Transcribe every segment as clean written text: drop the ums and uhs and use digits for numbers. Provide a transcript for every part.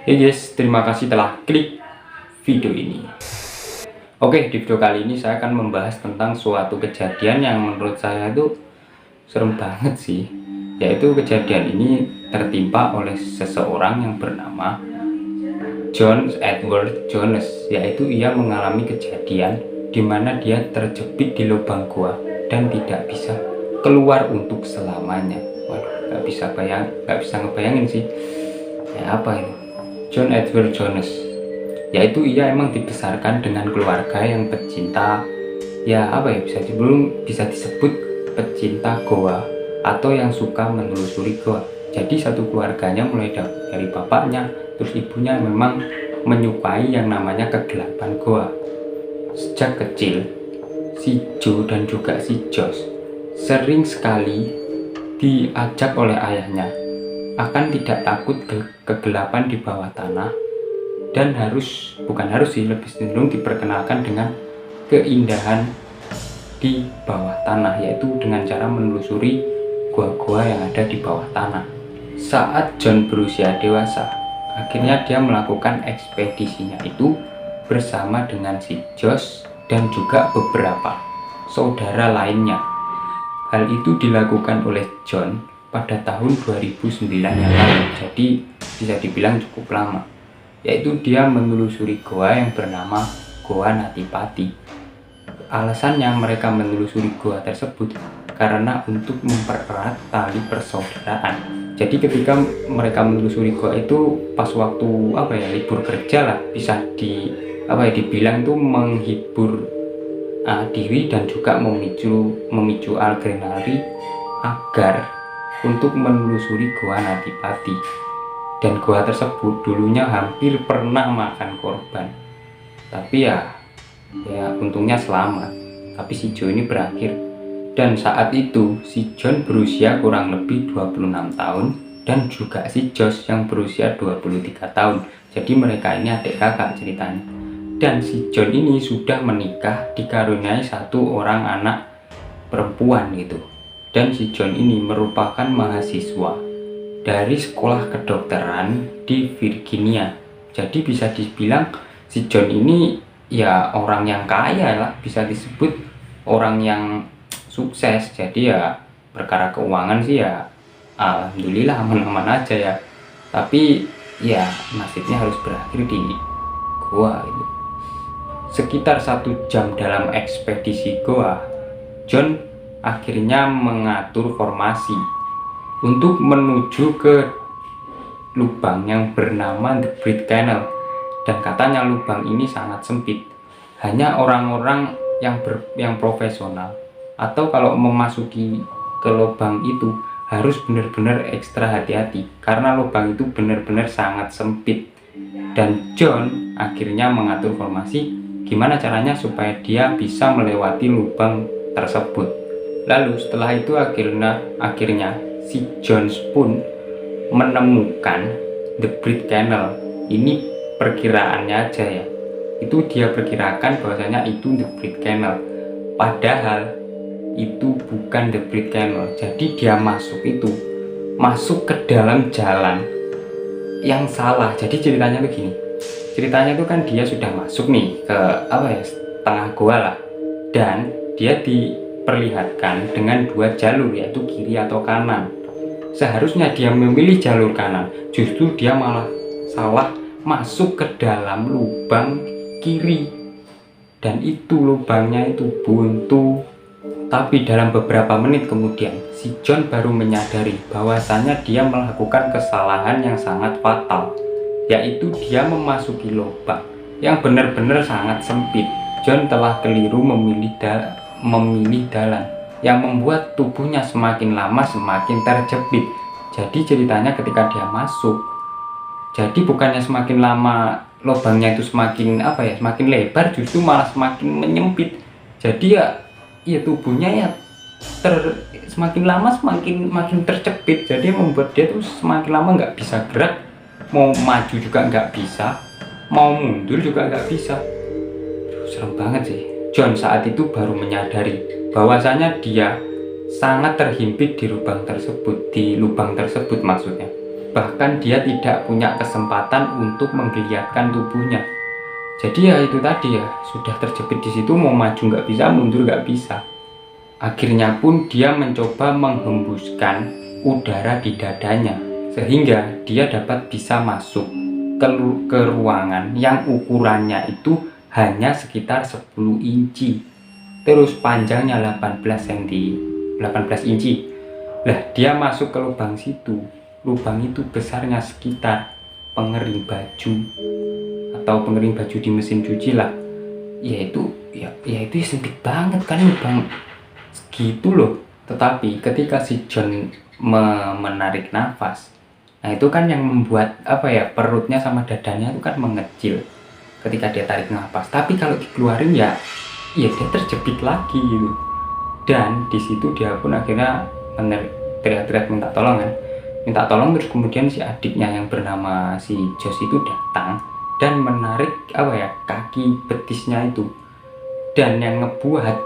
Hey guys, terima kasih telah klik video ini. Oke, di video kali ini saya akan membahas tentang suatu kejadian yang menurut saya itu serem banget sih. Yaitu kejadian ini tertimpa oleh seseorang yang bernama John Edward Jones. Yaitu ia mengalami kejadian di mana dia terjepit di lubang gua dan tidak bisa keluar untuk selamanya. Waduh, nggak bisa ngebayangin sih. Ya apa ini? John Edward Jones, yaitu ia emang dibesarkan dengan keluarga yang pecinta, ya apa ya, bisa disebut pecinta goa atau yang suka menelusuri goa. Jadi satu keluarganya mulai dari bapaknya terus ibunya memang menyukai yang namanya kegelapan goa. Sejak kecil si Joe dan juga si Josh sering sekali diajak oleh ayahnya akan tidak takut kegelapan di bawah tanah, dan lebih cenderung diperkenalkan dengan keindahan di bawah tanah, yaitu dengan cara menelusuri gua-gua yang ada di bawah tanah. Saat John berusia dewasa, akhirnya dia melakukan ekspedisinya itu bersama dengan si Josh dan juga beberapa saudara lainnya. Hal itu dilakukan oleh John pada tahun 2009 yang lalu, jadi bisa dibilang cukup lama, yaitu dia menelusuri goa yang bernama Goa Natipati. Alasannya mereka menelusuri goa tersebut karena untuk mempererat tali persaudaraan. Jadi ketika mereka menelusuri goa itu pas waktu libur kerja lah, bisa dibilang itu menghibur diri dan juga memicu adrenalin agar untuk menelusuri Goa Natipati. Dan goa tersebut dulunya hampir pernah makan korban, tapi ya untungnya selamat. Tapi si Joe ini berakhir, dan saat itu si John berusia kurang lebih 26 tahun dan juga si Josh yang berusia 23 tahun. Jadi mereka ini adik kakak ceritanya. Dan si John ini sudah menikah, dikaruniai satu orang anak perempuan gitu. Dan si John ini merupakan mahasiswa dari sekolah kedokteran di Virginia. Jadi bisa dibilang si John ini ya orang yang kaya lah, bisa disebut orang yang sukses. Jadi ya perkara keuangan sih ya alhamdulillah aman-aman aja ya. Tapi ya nasibnya harus berakhir di goa itu. Sekitar 1 jam dalam ekspedisi goa, John akhirnya mengatur formasi untuk menuju ke lubang yang bernama The Breed Canal, dan katanya lubang ini sangat sempit. Hanya orang-orang yang profesional atau kalau memasuki ke lubang itu harus benar-benar ekstra hati-hati karena lubang itu benar-benar sangat sempit. Dan John akhirnya mengatur formasi gimana caranya supaya dia bisa melewati lubang tersebut. Lalu setelah itu akhirnya si Jones pun menemukan The Breed Canal. Ini perkiraannya aja ya, itu dia perkirakan bahwasanya itu The Breed Canal, padahal itu bukan The Breed Canal. Jadi dia masuk ke dalam jalan yang salah. Jadi ceritanya begini, ceritanya itu kan dia sudah masuk nih ke tengah goa lah, dan dia diperlihatkan dengan 2 jalur, yaitu kiri atau kanan. Seharusnya dia memilih jalur kanan, justru dia malah salah masuk ke dalam lubang kiri, dan itu lubangnya itu buntu. Tapi dalam beberapa menit kemudian si John baru menyadari bahwasanya dia melakukan kesalahan yang sangat fatal, yaitu dia memasuki lubang yang benar-benar sangat sempit. John telah keliru memilih jalan yang membuat tubuhnya semakin lama semakin terjepit. Jadi ceritanya ketika dia masuk, jadi bukannya semakin lama lubangnya itu semakin lebar, justru malah semakin menyempit. Jadi ya tubuhnya ya semakin lama makin terjepit. Jadi membuat dia tuh semakin lama nggak bisa gerak, mau maju juga nggak bisa, mau mundur juga nggak bisa. Serem banget sih. John saat itu baru menyadari bahwasanya dia sangat terhimpit di lubang tersebut maksudnya. bahkan dia tidak punya kesempatan untuk menggeliatkan tubuhnya. Jadi ya itu tadi ya, sudah terjepit di situ, mau maju nggak bisa, mundur nggak bisa. Akhirnya pun dia mencoba menghembuskan udara di dadanya sehingga dia dapat bisa masuk ke ruangan yang ukurannya itu hanya sekitar 10 inci, terus panjangnya 18 inci. Lah dia masuk ke lubang situ, lubang itu besarnya sekitar pengering baju atau pengering baju di mesin cuci lah. Yaitu sempit banget kan lubang segitu loh. Tetapi ketika si John menarik nafas, nah itu kan yang membuat perutnya sama dadanya itu kan mengecil ketika dia tarik nafas. Tapi kalau dikeluarin ya dia terjepit lagi gitu. Dan di situ dia pun akhirnya teriak-teriak minta tolong, terus kemudian si adiknya yang bernama si Josh itu datang dan menarik kaki betisnya itu, dan yang ngebuat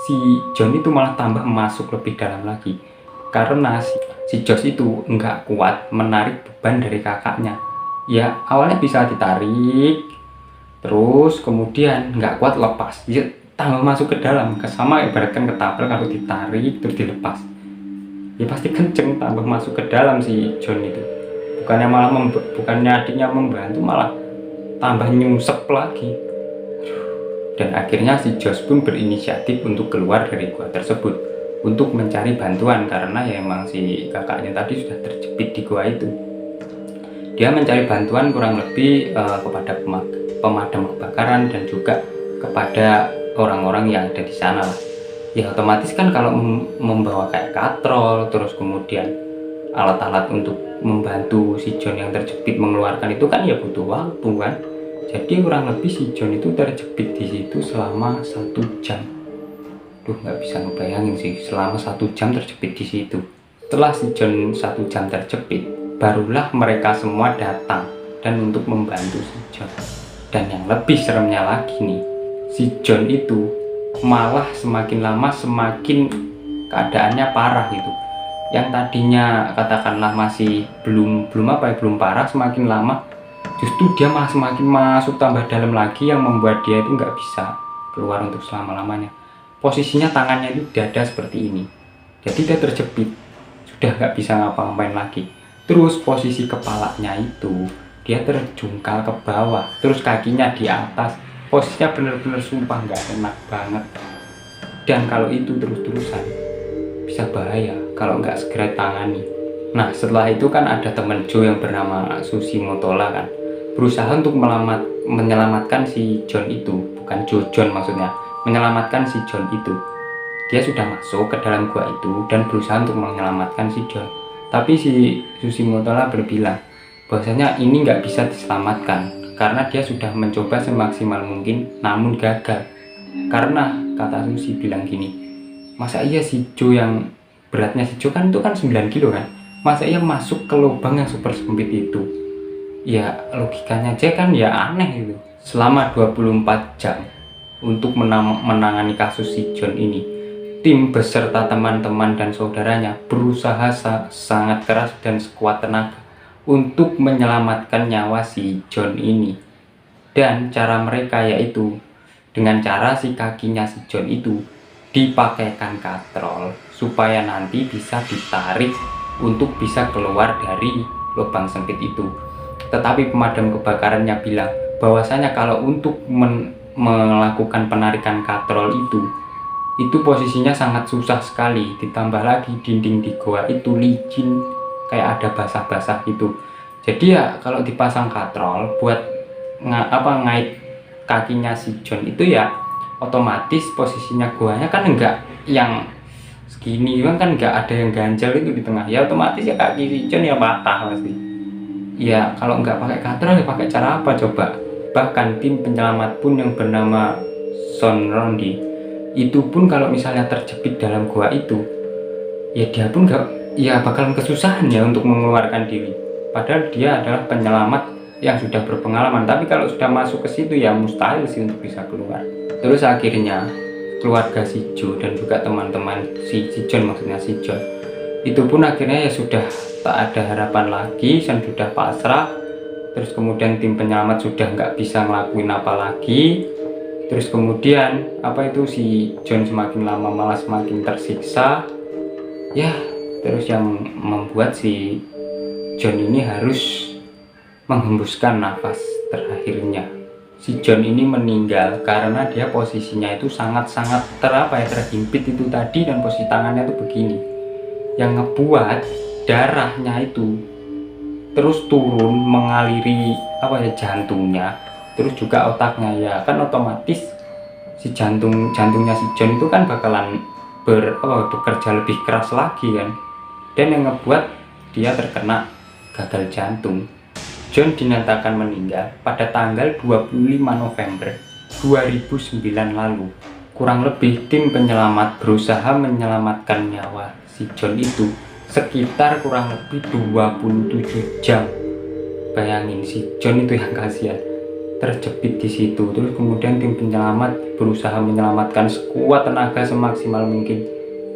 si John itu malah tambah masuk lebih dalam lagi karena si Josh itu nggak kuat menarik beban dari kakaknya. Ya awalnya bisa ditarik, terus kemudian nggak kuat lepas, dia tambah masuk ke dalam, sama ibaratkan ketapel kalau ditarik terus dilepas ya pasti kenceng, tambah masuk ke dalam si John itu. Bukannya adiknya membantu, malah tambah nyungsep lagi. Dan akhirnya si Josh pun berinisiatif untuk keluar dari gua tersebut untuk mencari bantuan karena ya emang si kakaknya tadi sudah terjepit di gua itu. Dia mencari bantuan kurang lebih kepada pemadam kebakaran dan juga kepada orang-orang yang ada di sana lah. Ya otomatis kan kalau membawa kayak katrol, terus kemudian alat-alat untuk membantu si John yang terjepit mengeluarkan itu kan ya butuh waktu kan. Jadi kurang lebih si John itu terjepit di situ selama 1 jam. Duh, nggak bisa ngebayangin sih, selama 1 jam terjepit di situ. Setelah si John 1 jam terjepit, barulah mereka semua datang dan untuk membantu si John. Dan yang lebih seremnya lagi nih, si John itu malah semakin lama semakin keadaannya parah gitu. Yang tadinya katakanlah masih belum parah, semakin lama justru dia malah semakin masuk tambah dalam lagi, yang membuat dia itu nggak bisa keluar untuk selama-lamanya. Posisinya tangannya itu dada seperti ini, jadi dia terjepit, sudah nggak bisa ngapa-ngapain lagi. Terus posisi kepalanya itu dia terjungkal ke bawah, terus kakinya di atas. Posisinya bener-bener sumpah nggak enak banget. Dan kalau itu terus-terusan bisa bahaya kalau nggak segera tangani. Nah setelah itu kan ada temen Joe yang bernama Susi Motola kan, berusaha untuk menyelamatkan si John itu, bukan Joe John maksudnya, menyelamatkan si John itu. Dia sudah masuk ke dalam gua itu dan berusaha untuk menyelamatkan si John. Tapi si Susi Motola berbilang bahwasanya ini nggak bisa diselamatkan karena dia sudah mencoba semaksimal mungkin namun gagal. Karena kata Susi bilang gini, masa iya si Joe yang beratnya si Joe kan itu kan 9 kilo kan, masa iya masuk ke lubang yang super sempit itu? Ya logikanya aja kan ya aneh gitu. Selama 24 jam untuk menangani kasus si John ini, tim beserta teman-teman dan saudaranya berusaha sangat keras dan sekuat tenaga untuk menyelamatkan nyawa si John ini. Dan cara mereka yaitu dengan cara si kakinya si John itu dipakaikan katrol supaya nanti bisa ditarik untuk bisa keluar dari lubang sempit itu. Tetapi pemadam kebakarannya bilang bahwasanya kalau untuk melakukan penarikan katrol itu posisinya sangat susah sekali, ditambah lagi dinding di goa itu licin, kayak ada basah-basah gitu. Jadi ya kalau dipasang katrol buat ngait kakinya si John itu ya otomatis posisinya goanya kan enggak yang segini kan enggak ada yang ganjal itu di tengah, ya otomatis ya kaki si John ya patah pasti. Ya kalau enggak pakai katrol ya pakai cara apa coba? Bahkan tim penyelamat pun yang bernama Son Rondi itu pun kalau misalnya terjepit dalam gua itu ya dia pun bakalan kesusahan ya untuk mengeluarkan diri, padahal dia adalah penyelamat yang sudah berpengalaman. Tapi kalau sudah masuk ke situ ya mustahil sih untuk bisa keluar. Terus akhirnya keluarga si Joe dan juga teman-teman si John, maksudnya si John Itu pun akhirnya ya sudah tak ada harapan lagi, John sudah pasrah. Terus kemudian tim penyelamat sudah nggak bisa ngelakuin apa lagi. Terus kemudian apa itu, si John semakin lama malah semakin tersiksa ya. Terus yang membuat si John ini harus menghembuskan nafas terakhirnya. Si John ini meninggal karena dia posisinya itu sangat-sangat terhimpit itu tadi, dan posisi tangannya itu begini, yang ngebuat darahnya itu terus turun mengaliri jantungnya, terus juga otaknya. Ya kan otomatis si jantungnya si John itu kan bakalan bekerja lebih keras lagi kan, dan yang ngebuat dia terkena gagal jantung. John dinyatakan meninggal pada tanggal 25 November 2009 lalu. Kurang lebih tim penyelamat berusaha menyelamatkan nyawa si John itu sekitar kurang lebih 27 jam. Bayangin, si John itu yang kasihan terjepit di situ. Terus kemudian tim penyelamat berusaha menyelamatkan sekuat tenaga semaksimal mungkin,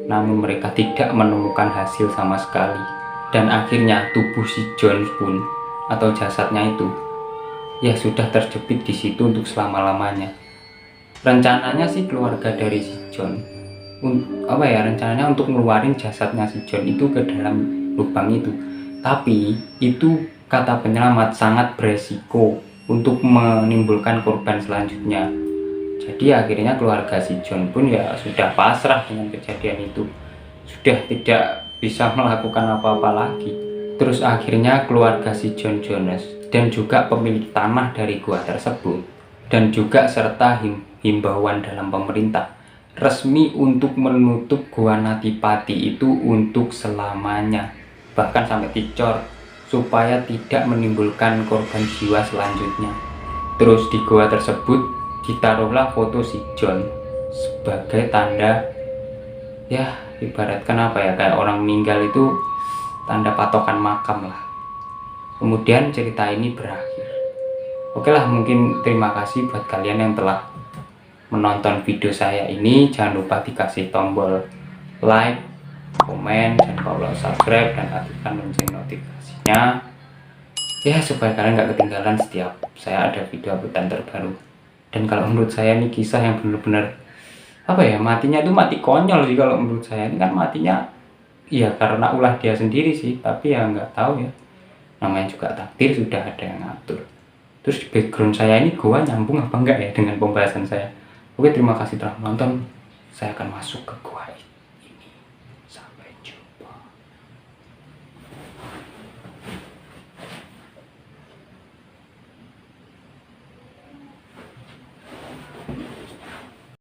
namun mereka tidak menemukan hasil sama sekali. Dan akhirnya tubuh si John pun atau jasadnya itu ya sudah terjepit di situ untuk selama-lamanya. Rencananya sih keluarga dari si John rencananya untuk ngeluarin jasadnya si John itu ke dalam lubang itu, tapi itu kata penyelamat sangat beresiko untuk menimbulkan korban selanjutnya. Jadi akhirnya keluarga si John pun ya sudah pasrah dengan kejadian itu, sudah tidak bisa melakukan apa-apa lagi. Terus akhirnya keluarga si John Jones dan juga pemilik tanah dari gua tersebut, dan juga serta himbauan dalam pemerintah, resmi untuk menutup gua Natipati itu untuk selamanya, bahkan sampai dicor supaya tidak menimbulkan korban jiwa selanjutnya. Terus di gua tersebut ditaruhlah foto si John sebagai tanda, ya ibaratkan kayak orang meninggal itu tanda patokan makam lah. Kemudian cerita ini berakhir. Oke lah, mungkin terima kasih buat kalian yang telah menonton video saya ini. Jangan lupa dikasih tombol like, komen, dan kalau subscribe, dan aktifkan lonceng notifikasinya ya, supaya kalian gak ketinggalan setiap saya ada video uploadan terbaru. Dan kalau menurut saya ini kisah yang benar-benar matinya itu mati konyol sih. Kalau menurut saya ini kan matinya ya karena ulah dia sendiri sih, tapi ya nggak tahu ya, namanya juga takdir, sudah ada yang ngatur. Terus di background saya ini gua nyambung apa enggak ya dengan pembahasan saya. Oke, terima kasih telah menonton. Saya akan masuk ke gua itu.